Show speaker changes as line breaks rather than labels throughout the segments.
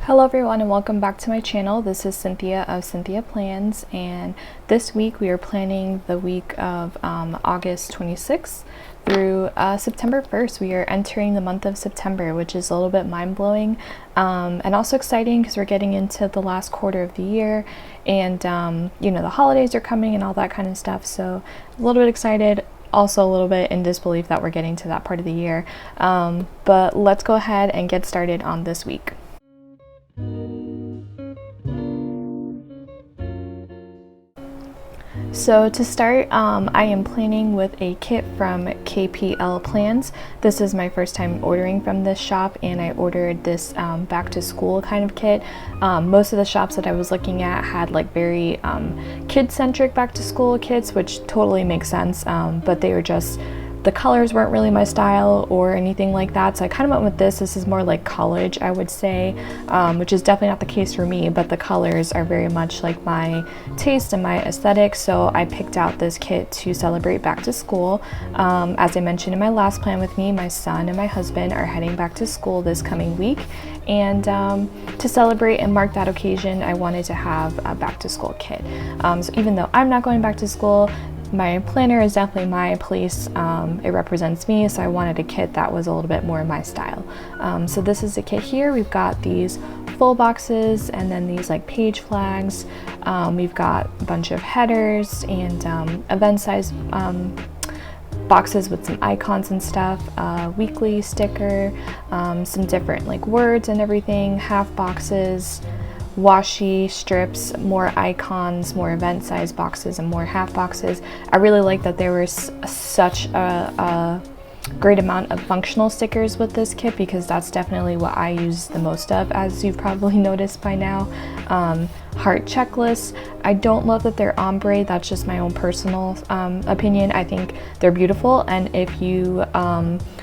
Hello everyone and welcome back to my channel. This is Cynthia of Cynthia Plans, and this week we are planning the week of August 26th through September 1st. We are entering the month of September, which is a little bit mind-blowing and also exciting because we're getting into the last quarter of the year, and you know, the holidays are coming and all that kind of stuff, so a little bit excited. Also a little bit in disbelief that we're getting to that part of the year, but let's go ahead and get started on this week. So to start, I am planning with a kit from KPL Plans. This is my first time ordering from this shop, and I ordered this back to school kind of kit. Most of the shops that I was looking at had like very kid-centric back to school kits, which totally makes sense, but they were just, the colors weren't really my style or anything like that, so I kind of went with this. This is more like college, I would say, which is definitely not the case for me, but the colors are very much like my taste and my aesthetic, so I picked out this kit to celebrate back to school. As I mentioned in my last plan with me, my son and my husband are heading back to school this coming week, and to celebrate and mark that occasion, I wanted to have a back to school kit. So even though I'm not going back to school, my planner is definitely my place. It represents me, so I wanted a kit that was a little bit more my style. So this is the kit here. We've got these full boxes and then these like page flags. We've got a bunch of headers and event size boxes with some icons and stuff, weekly sticker, some different like words and everything, half boxes, washi strips, more icons, more event size boxes, and more half boxes. I really like that there was such a great amount of functional stickers with this kit, because that's definitely what I use the most of, as you've probably noticed by now. Heart checklists, I don't love that they're ombre. That's just my own personal opinion. I think they're beautiful, and if you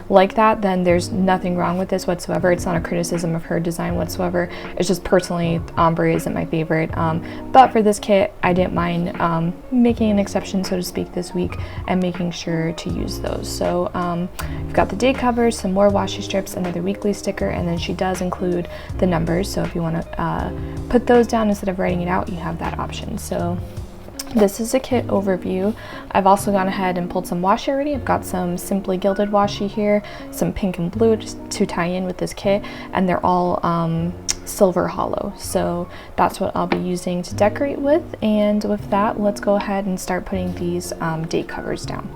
like that, then there's nothing wrong with this whatsoever. It's not a criticism of her design whatsoever. It's just personally, ombre isn't my favorite, but for this kit I didn't mind making an exception, so to speak, this week and making sure to use those. So we've got the date covers, some more washi strips, another weekly sticker, and then she does include the numbers, so if you want to put those down instead of writing it out, you have that option. So this is a kit overview. I've also gone ahead and pulled some washi already. I've got some Simply Gilded washi here, some pink and blue just to tie in with this kit, and they're all silver hollow. So that's what I'll be using to decorate with, and with that, let's go ahead and start putting these date covers down.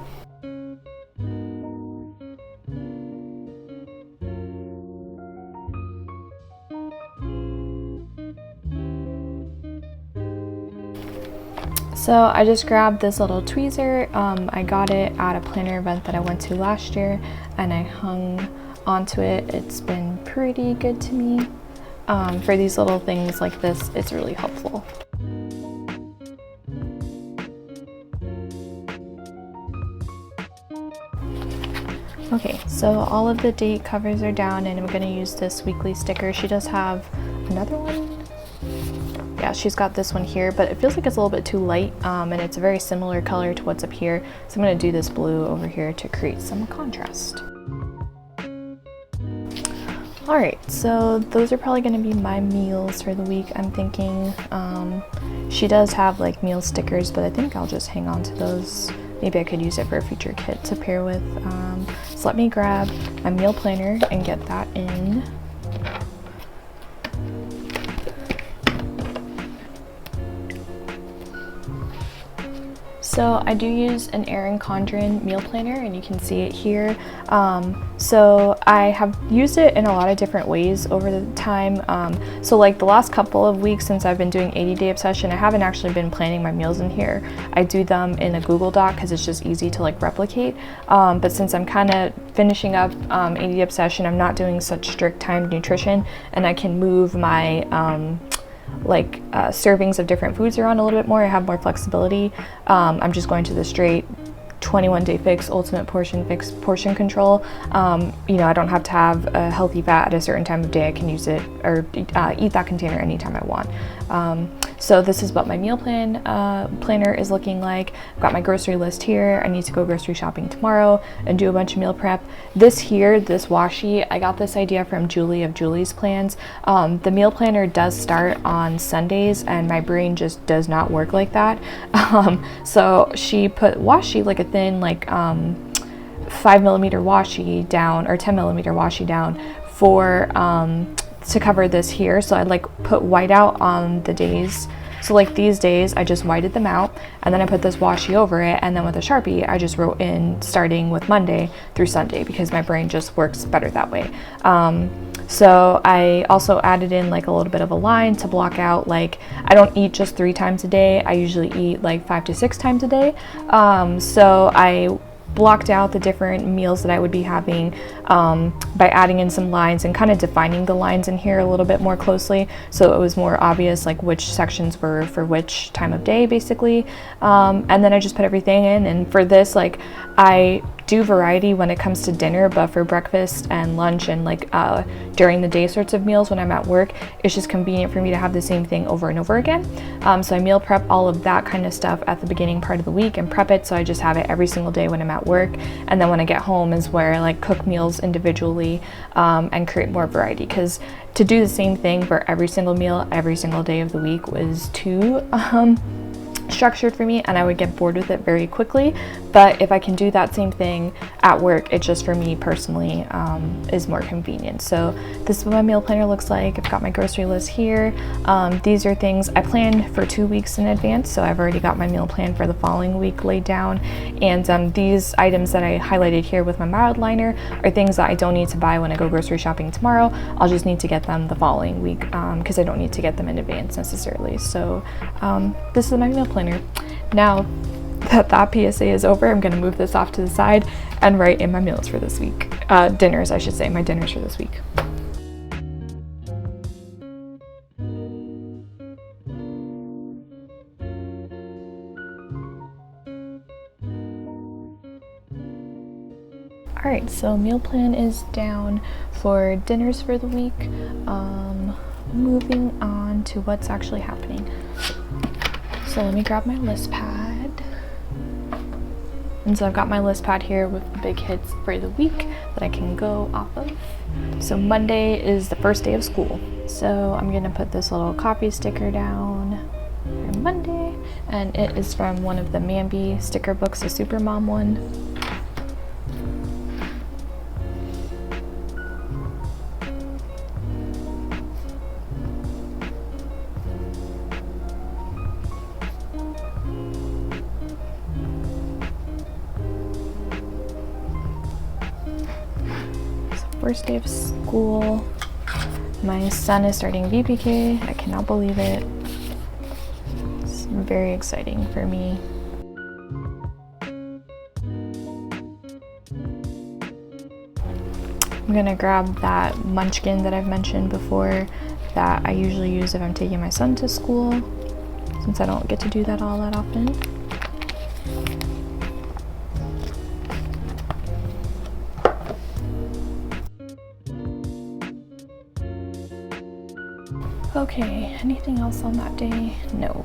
So I just grabbed this little tweezer. I got it at a planner event that I went to last year, and I hung onto it. It's been pretty good to me. For these little things like this, it's really helpful. Okay, so all of the date covers are down, and I'm going to use this weekly sticker. She does have another one. Yeah, she's got this one here, but it feels like it's a little bit too light, and it's a very similar color to what's up here. So I'm going to do this blue over here to create some contrast. Alright, so those are probably going to be my meals for the week, I'm thinking. She does have like meal stickers, but I think I'll just hang on to those. Maybe I could use it for a future kit to pair with. So let me grab my meal planner and get that in. So I do use an Erin Condren meal planner, and you can see it here. So I have used it in a lot of different ways over the time. So like the last couple of weeks since I've been doing 80-day obsession, I haven't actually been planning my meals in here. I do them in a Google Doc because it's just easy to like replicate. But since I'm kind of finishing up 80-day obsession, I'm not doing such strict timed nutrition, and I can move my servings of different foods around a little bit more. I have more flexibility. I'm just going to the straight 21-day fix, ultimate portion fix, portion control. You know, I don't have to have a healthy fat at a certain time of day. I can use it or eat that container anytime I want. So this is what my meal planner is looking like. I've got my grocery list here. I need to go grocery shopping tomorrow and do a bunch of meal prep. This washi, I got this idea from Julie of Julie's Plans. The meal planner does start on Sundays and my brain just does not work like that. So she put washi, like a thin, like 5mm washi down, or 10mm washi down for to cover this here. So I'd like put white out on the days. So like these days I just whited them out and then I put this washi over it, and then with a Sharpie I just wrote in starting with Monday through Sunday because my brain just works better that way. So I also added in like a little bit of a line to block out, like I don't eat just 3 times a day. I usually eat like 5 to 6 times a day. So I blocked out the different meals that I would be having by adding in some lines and kind of defining the lines in here a little bit more closely, so it was more obvious like which sections were for which time of day basically. And then I just put everything in, and for this, like I do variety when it comes to dinner, but for breakfast and lunch and like during the day sorts of meals when I'm at work, it's just convenient for me to have the same thing over and over again. So I meal prep all of that kind of stuff at the beginning part of the week and prep it so I just have it every single day when I'm at work, and then when I get home is where I like cook meals individually and create more variety, because to do the same thing for every single meal every single day of the week was too structured for me and I would get bored with it very quickly. But if I can do that same thing at work, it just for me personally is more convenient. So this is what my meal planner looks like. I've got my grocery list here. These are things I planned for 2 weeks in advance, so I've already got my meal plan for the following week laid down. And these items that I highlighted here with my mild liner are things that I don't need to buy when I go grocery shopping tomorrow. I'll just need to get them the following week because I don't need to get them in advance necessarily. So this is my meal planner. Now that PSA is over, I'm going to move this off to the side and write in my meals for this week. Dinners, I should say, my dinners for this week. Alright, so meal plan is down for dinners for the week. Moving on to what's actually happening. So let me grab my list pad. And so I've got my list pad here with the big hits for the week that I can go off of. So Monday is the first day of school. So I'm gonna put this little copy sticker down for Monday. And it is from one of the MAMBI sticker books, the Supermom one. First day of school. My son is starting VPK. I cannot believe it. It's very exciting for me. I'm gonna grab that munchkin that I've mentioned before that I usually use if I'm taking my son to school, since I don't get to do that all that often. Okay, anything else on that day? No.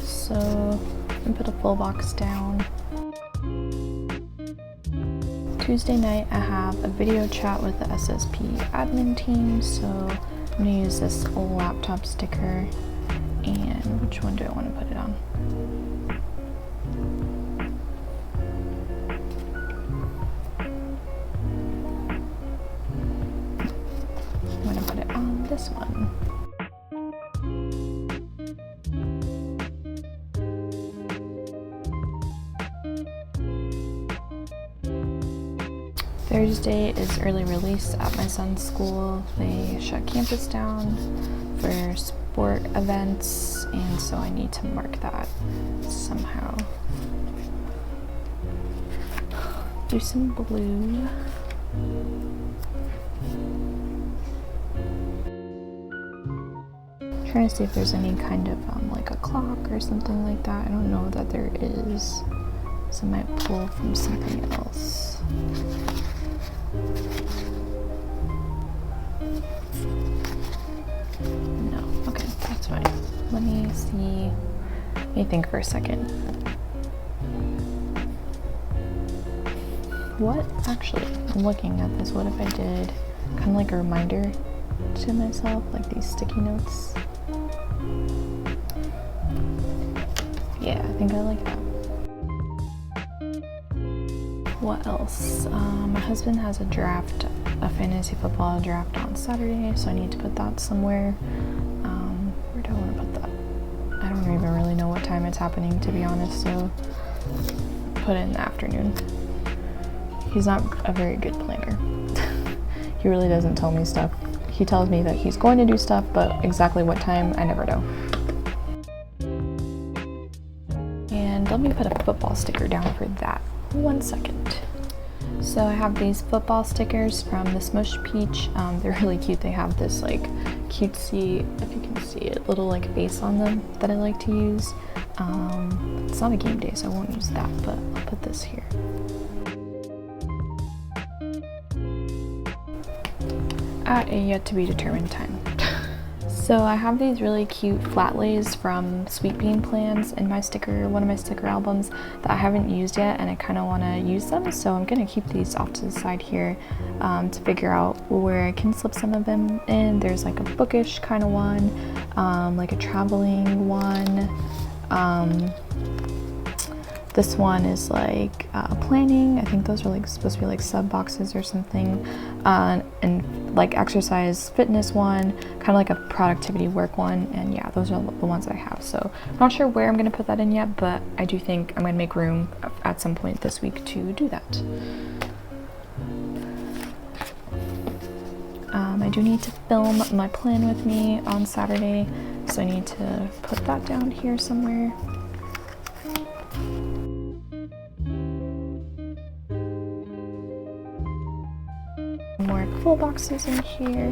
So I'm gonna put a full box down. Tuesday night I have a video chat with the SSP admin team, so I'm gonna use this laptop sticker. And which one do I want to put it on? I'm gonna put it on this one. Thursday is early release at my son's school. They shut campus down for sport events, and so I need to mark that somehow. Do some blue. Trying to see if there's any kind of like a clock or something like that. I don't know that there is, so I might pull from something else. No, okay, that's fine. Let me see. Let me think for a second. What, actually, I'm looking at this, what if I did kind of like a reminder to myself, like these sticky notes? Yeah, I think I like that. What else? My husband has a fantasy football draft on Saturday, so I need to put that somewhere. Where do I want to put that? I don't even really know what time it's happening, to be honest, so put it in the afternoon. He's not a very good planner. He really doesn't tell me stuff. He tells me that he's going to do stuff, but exactly what time, I never know. And let me put a football sticker down for that. 1 second. So I have these football stickers from the Smushed Peach. They're really cute. They have this like cutesy, if you can see it, little like face on them that I like to use. It's not a game day, so I won't use that, but I'll put this here. At a yet to be determined time. So I have these really cute flat lays from Sweet Bean Plans in my one of my sticker albums that I haven't used yet, and I kind of want to use them, so I'm going to keep these off to the side here to figure out where I can slip some of them in. There's like a bookish kind of one, like a traveling one. This one is like planning. I think those are like supposed to be like sub boxes or something, and like exercise fitness one, kind of like a productivity work one, and yeah, those are the ones I have. So I'm not sure where I'm gonna put that in yet, but I do think I'm gonna make room at some point this week to do that. I do need to film my plan with me on Saturday, so I need to put that down here somewhere. More full boxes in here.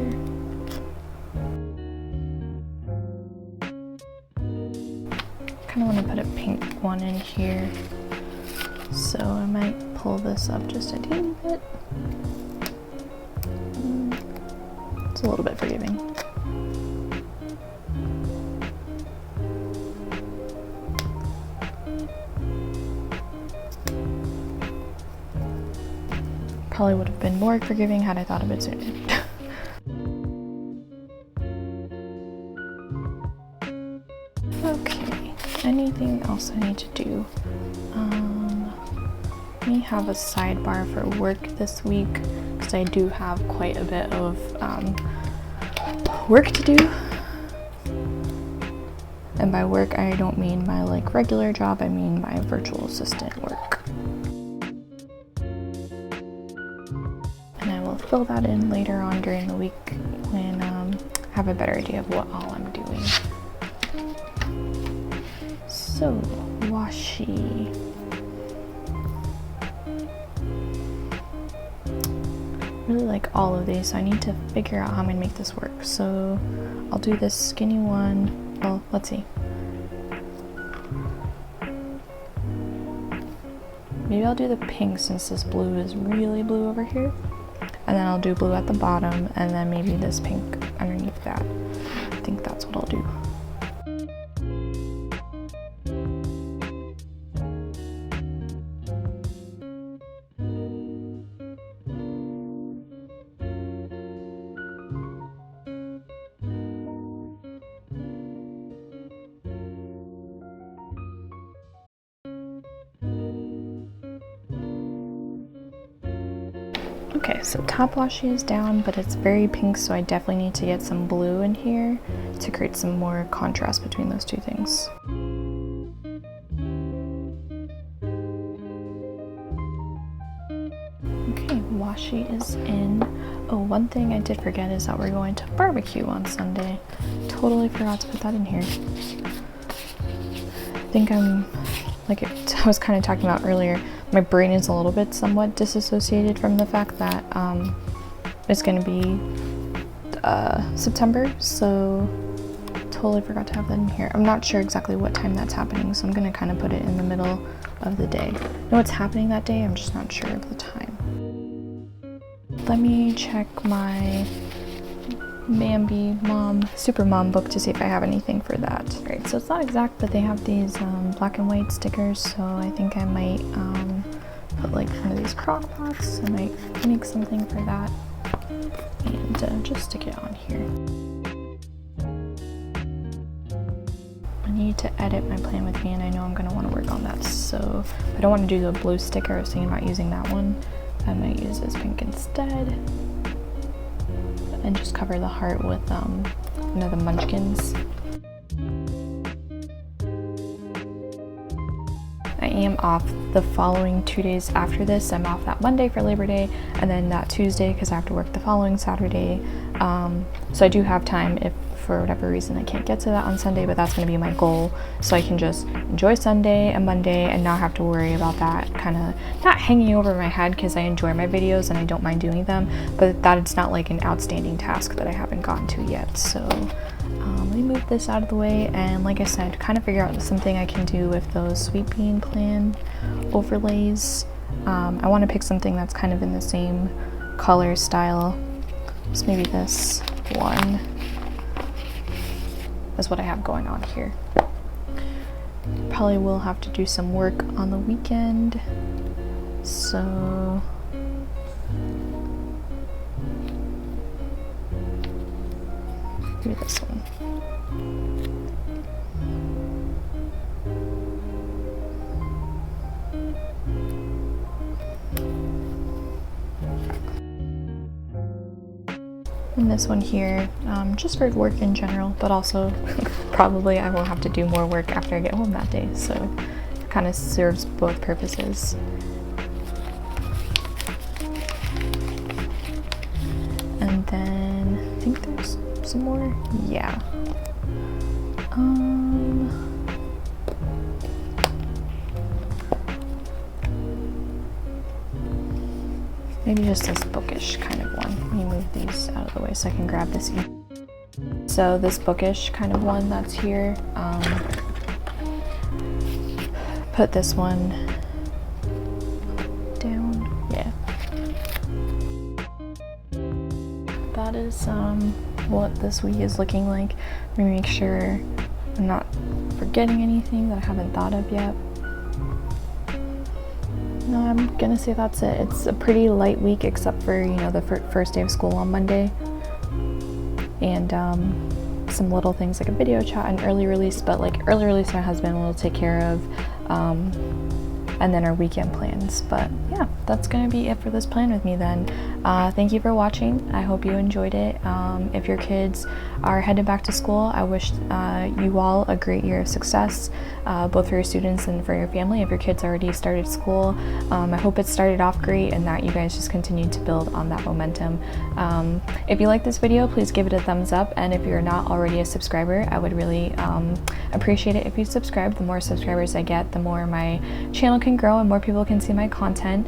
Kind of want to put a pink one in here, so I might pull this up just a teeny bit. It's a little bit forgiving. Probably would have been more forgiving had I thought of it sooner. Okay, anything else I need to do? We have a sidebar for work this week because I do have quite a bit of work to do. And by work, I don't mean my like regular job, I mean my virtual assistant work. Fill that in later on during the week when I have a better idea of what all I'm doing. So, washi. Really like all of these, so I need to figure out how I'm gonna make this work. So I'll do this skinny one. Well, let's see. Maybe I'll do the pink since this blue is really blue over here. And then I'll do blue at the bottom, and then maybe this pink underneath that. I think that's what I'll do. Okay, so top washi is down, but it's very pink, so I definitely need to get some blue in here to create some more contrast between those two things. Okay, washi is in. Oh, one thing I did forget is that we're going to barbecue on Sunday. Totally forgot to put that in here. I think I was kind of talking about earlier, my brain is a little bit somewhat disassociated from the fact that it's going to be September, so totally forgot to have that in here. I'm not sure exactly what time that's happening, so I'm going to kind of put it in the middle of the day. I know it's happening that day, I'm just not sure of the time. Let me check my MAMBI Super Mom book to see if I have anything for that. Alright, so it's not exact, but they have these black and white stickers, so I think I might put like one of these crock pots. I might make something for that and just stick it on here. I need to edit my plan with me, and I know I'm going to want to work on that, so I don't want to do the blue sticker. I was thinking about using that one. I might use this pink instead and just cover the heart with the munchkins. I am off the following 2 days after this. I'm off that Monday for Labor Day, and then that Tuesday because I have to work the following Saturday. So I do have time if for whatever reason I can't get to that on Sunday, but that's going to be my goal, so I can just enjoy Sunday and Monday and not have to worry about that kind of not hanging over my head, because I enjoy my videos and I don't mind doing them, but that it's not like an outstanding task that I haven't gotten to yet. So let me move this out of the way, and like I said, kind of figure out something I can do with those sweet bean plan overlays. I want to pick something that's kind of in the same color style. So maybe this one is what I have going on here. Probably will have to do some work on the weekend, so maybe this one. And this one here, just for work in general, but also probably I will have to do more work after I get home that day, so it kind of serves both purposes. And then I think there's some more. Yeah. Maybe just this bookish kind of one. Let me move these out of the way so I can grab this. So this bookish kind of one that's here, put this one down. Yeah. That is what this week is looking like. Let me make sure I'm not forgetting anything that I haven't thought of yet. No, I'm gonna say that's it. It's a pretty light week except for, you know, the first day of school on Monday, and some little things like a video chat and early release, but like early release my husband will take care of, and then our weekend plans. But yeah, that's gonna be it for this plan with me then. Thank you for watching. I hope you enjoyed it. If your kids are headed back to school, I wish you all a great year of success, both for your students and for your family. If your kids already started school, I hope it started off great and that you guys just continue to build on that momentum. If you like this video, please give it a thumbs up, and if you're not already a subscriber, I would really appreciate it if you subscribe. The more subscribers I get, the more my channel can grow and more people can see my content.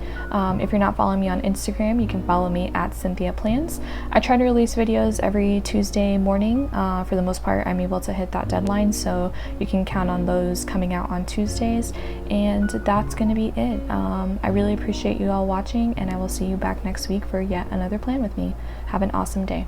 If you're not following me on Instagram, you can follow me at Cynthia Plans. I try to release videos every Tuesday morning. For the most part, I'm able to hit that deadline, so you can count on those coming out on Tuesdays, and that's going to be it. I really appreciate you all watching, and I will see you back next week for yet another plan with me. Have an awesome day.